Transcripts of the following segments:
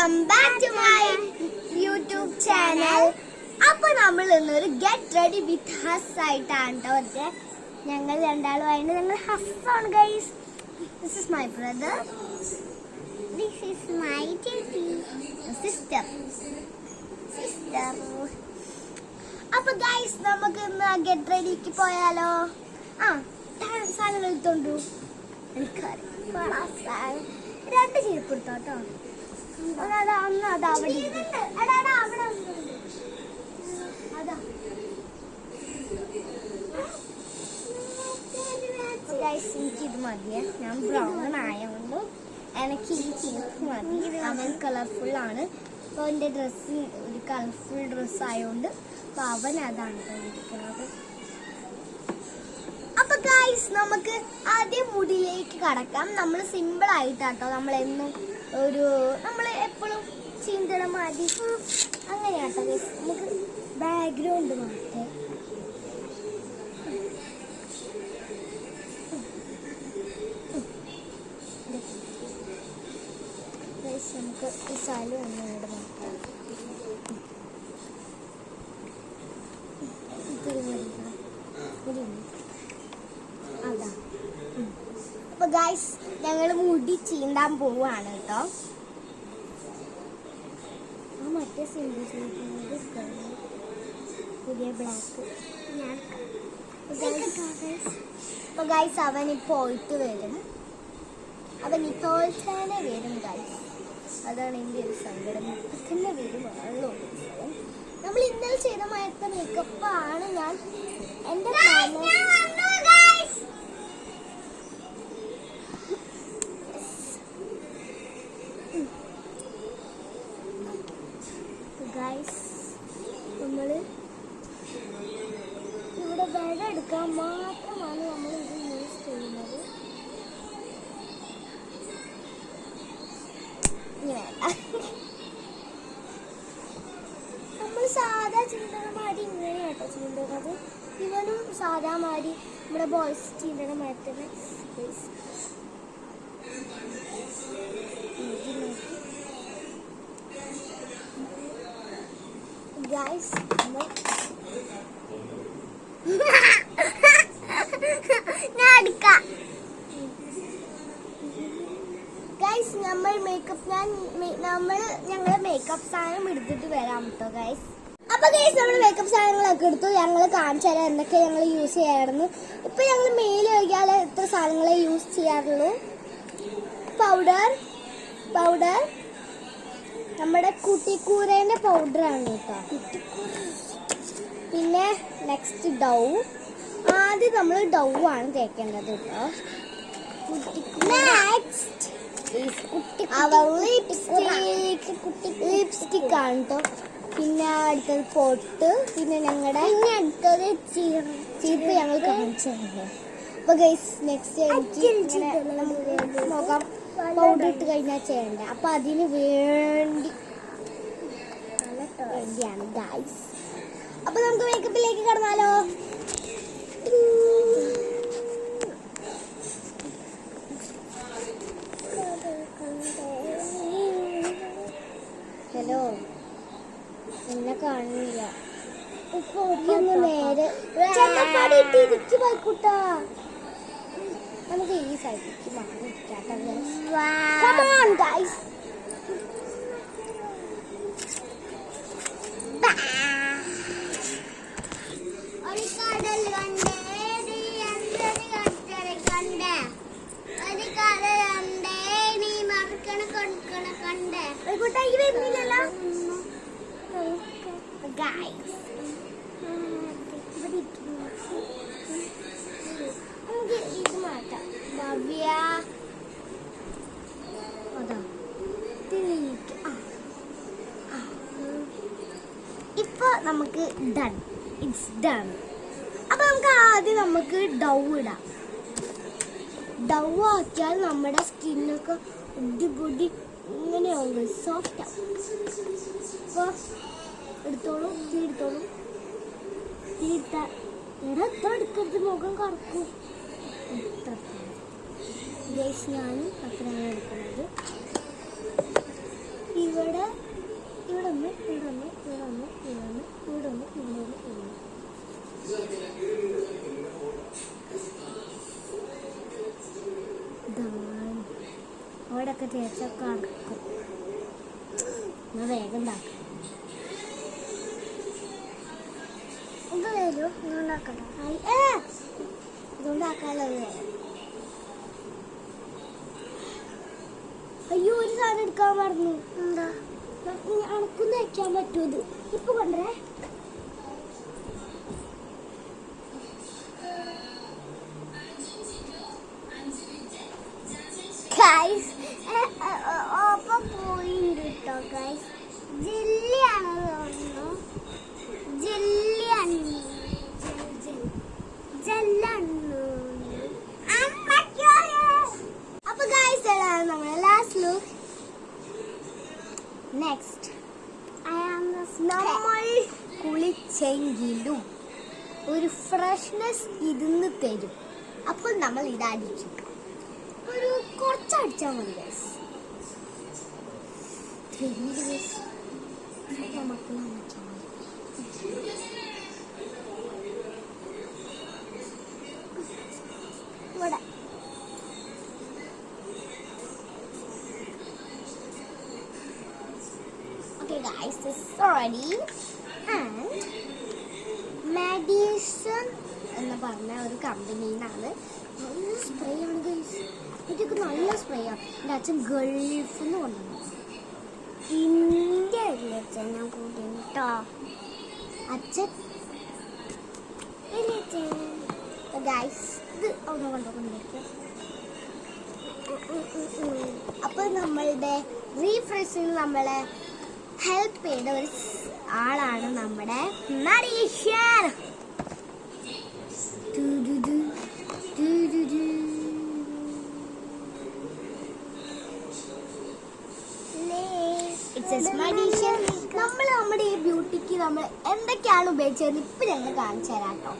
Welcome back to my YouTube channel. അപ്പൊ നമ്മൾ ഇന്നൊരു ഗെറ്റ് റെഡി വിത്ത് ഹസ് ആയിട്ടാണ് കേട്ടോ. ഞങ്ങൾ രണ്ടാളുമായിട്ട് ഞങ്ങൾ ഹസ്സാണ് guys. This is my brother, this is my sister. അപ്പൊ ഗൈസ് നമുക്ക് ഇന്ന് ഗെറ്റ് റെഡിക്ക് പോയാലോ? സാധനങ്ങൾ എടുത്തോണ്ടു. എനിക്കറിയാം രണ്ട് ചെരുപ്പ് എടുത്തോട്ടോ. അതാ അവിടെ അതാ എനിക്കിത് മതിയെ. ഞാൻ ബ്രൗൺ ആയതുകൊണ്ട് എനിക്ക് ഈ ചെരുപ്പ് മതി. അവൻ കളർഫുൾ ആണ്. അപ്പോൾ എൻ്റെ ഡ്രസ്സ് ഒരു കളർഫുൾ ഡ്രസ്സ് ആയതുകൊണ്ട് അപ്പോൾ അവൻ അതാണ് ഇരിക്കുന്നത്. അപ്പൊ ഗൈസ് നമുക്ക് ആദ്യം മുടിയിലേക്ക് കടക്കാം. നമ്മൾ സിമ്പിൾ ആയിട്ടാട്ടോ നമ്മളെന്നും നമ്മൾ എപ്പോഴും ചീന്തട മാറ്റി അങ്ങനെയാട്ടോ ഗൈസ്. നമുക്ക് ബാക്ക്ഗ്രൗണ്ട് മാറ്റേ നമുക്ക് ഈ സാരി ഒന്നുകൂടെ മാറ്റാം. അതാ. അപ്പൊ ഗൈസ് ഞങ്ങൾ മുടി ചീന്താൻ പോവാണ് കേട്ടോ. മറ്റേ സിമ്പിൾ പുതിയ ബ്ലാക്ക്. അപ്പൊ ഗൈസ് അവനിപ്പോ പോയിട്ട് വരും. അവനിപ്പോൾ തന്നെ വരും ഗൈസ്. അതാണ് എൻ്റെ ഒരു സങ്കടം. ഇപ്പൊ തന്നെ വരുവാണല്ലോ. നമ്മൾ ഇന്നലെ ചെയ്ത മയത്തെ മേക്കപ്പാണ് ഞാൻ എൻ്റെ ഗൈസ്. നമ്മള് ഇവിടെ വെള്ളം എടുക്കാൻ മാത്രമാണ് നമ്മൾ ഇത് യൂസ് ചെയ്യുന്നത്. നമ്മൾ സാധാ ചീന്തണ മാതിരി ഇങ്ങനെയാട്ടോ ചീന്തണത്. ഇവനും സാധാ മാതിരി നമ്മുടെ ബോയ്സ് ചീന്തണ മാതിരി തന്നെ. ഗൈസ് ഗൈസ് ഞങ്ങൾ മേക്കപ്പ് സാധനം എടുത്തിട്ട് വരാം കേട്ടോ ഗൈസ്. അപ്പൊ ഗൈസ് നമ്മൾ മേക്കപ്പ് സാധനങ്ങളൊക്കെ എടുത്തു. ഞങ്ങൾ കാണിച്ചു തരാം എന്തൊക്കെ ഞങ്ങൾ യൂസ് ചെയ്യാറുണ്ട്. ഇപ്പൊ ഞങ്ങൾ മേല് കഴിക്കാൽ എത്ര സാധനങ്ങളെ യൂസ് ചെയ്യാറുള്ളൂ. പൗഡർ നമ്മുടെ കുട്ടിക്കൂരേന്റെ പൗഡറാണ് കേട്ടോ. പിന്നെ നെക്സ്റ്റ് ഡൗ. ആദ്യം നമ്മൾ ഡൗ ആണ് തേക്കേണ്ടത് കേട്ടോ. നെക്സ്റ്റ് ലിപ്സ്റ്റിക് ആണ് കേട്ടോ. പിന്നെ അടുത്തത് പൊട്ട്. പിന്നെ അടുത്തത് ചീപ്പ് ഞങ്ങൾ കാണിച്ചത്. അപ്പൊ ഗൈസ് നെക്സ്റ്റ് നോക്കാം പൗഡർ ഇട്ട് കഴിഞ്ഞാൽ ചെയ്യണ്ടേ. അപ്പൊ അതിന് വേണ്ടിയാണ് ഗൈസ്. അപ്പൊ നമുക്ക് മേക്കപ്പിലേക്ക് കടന്നാലോ. ഹലോ, എന്നെ കാണില്ല. നേരെ പോയിക്കൂട്ടാ. നമുക്ക് ഈ സൈഡിലേക്ക് മാറിക്കാം. ഇത് മാറ്റാം. ഭവ്യ അതാ ഇപ്പൊ നമുക്ക് ഡൺ. It's done. അപ്പൊ നമുക്ക് ഡൗ ഇടാം. ഡൗ ആക്കിയാൽ നമ്മുടെ സ്കിന്നൊക്കെ അടിപൊളി ഇങ്ങനെയാവും, സോഫ്റ്റ് ആവും. അപ്പൊ എടുത്തോളൂ, എത്ര എടുക്കരുത്, മുഖം കറക്കും. ഞാനും അത്രയാണ് എടുക്കുന്നത്. ഇവിടെ ഒക്കെ തേച്ചൊക്കെ അടക്കും. ഞാൻ വേഗം ഉണ്ടാക്കാം. ഇത് വരും ഇതുകൊണ്ടാക്കട്ടെ. ഇതുകൊണ്ടാക്കാലോ. അയ്യോ ഒരു സാധനം എടുക്കാൻ പറഞ്ഞു. എന്താ അണക്കൊന്ന് വെക്കാൻ പറ്റുമോ? ഇത് ഇപ്പൊ കൊണ്ടേ. ഒപ്പം പോയിണ്ട് കേട്ടോ ഗൈസ്. ജെല്ലിയാണോ തോന്നുന്നു. ജെല്ലിയാണ്. അപ്പൊ ഗൈസ് ഇതാണ് നമ്മുടെ ലാസ്റ്റ് ലുക്ക്. നെക്സ്റ്റ് നമ്മൾ കുളിച്ചെങ്കിലും ഒരു ഫ്രഷ്നെസ് ഇതിന്ന് തരും. അപ്പോൾ നമ്മൾ ഇതടിച്ചു. ഒരു കുറച്ചടിച്ചാൽ മതി ഗൈസ്. ഇവിടെ okay guys, this is ready. And Madison എന്ന് പറഞ്ഞ ഒരു കമ്പനിയിലാണ്. നല്ല സ്പ്രേ ആണ് ഗൈസ്. ഇതൊക്കെ നല്ല സ്പ്രേ ആണ്. എൻ്റെ അച്ഛൻ ഗൾഫിൽ നിന്ന് കൊണ്ടുവന്നു. ഇന്ത്യയിൽ അച്ഛൻ ഞാൻ കൂട്ടി കേട്ടോ. അച്ഛൻ ഗൈസ് ഇത് അവിടെ കൊണ്ടുപോകുന്നിരിക്കും. അപ്പോൾ നമ്മളുടെ റീഫ്രഷിന് നമ്മളെ ഹെൽപ്പ് ചെയ്ത ഒരു ആളാണ് നമ്മുടെ മരീഷ്യൻ. നമ്മൾ നമ്മുടെ ഈ ബ്യൂട്ടിക്ക് നമ്മൾ എന്തൊക്കെയാണ് ഉപയോഗിച്ചത് ഇപ്പം ഞങ്ങൾ കാണിച്ചു തരാം കേട്ടോ.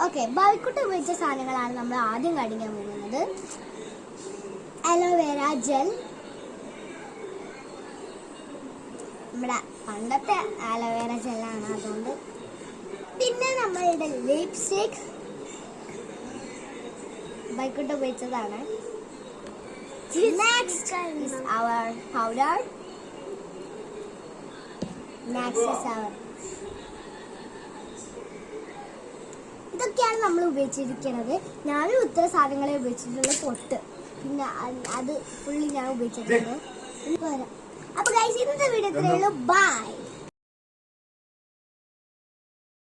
ഓക്കെ, ബാവിക്കുട്ടി ഉപയോഗിച്ച സാധനങ്ങളാണ് നമ്മൾ ആദ്യം കാണിക്കാൻ പോകുന്നത്. അലോവേര ജെൽ, നമ്മുടെ പണ്ടത്തെ അലോവേര ജെല്ലാണ് അതുകൊണ്ട്. പിന്നെ നമ്മളുടെ lipstick ബൈക്കുട്ടി ഉപയോഗിച്ചതാണ്. Next is our powder. Next is our ഇതൊക്കെയാണ് നമ്മൾ ഉപയോഗിച്ചിരിക്കുന്നത്. ഞാനും ഇത്ര സാധനങ്ങളെ ഉപയോഗിച്ചിട്ടുള്ള പൊട്ട്. പിന്നെ അത് ഫുള്ളി ഞാൻ ഉപയോഗിച്ചിട്ടുണ്ട്. അപ്പൊ ഗൈസ് ഇന്നത്തെ വീഡിയോ ഇത്രയേ ഉള്ളൂ. ബൈ.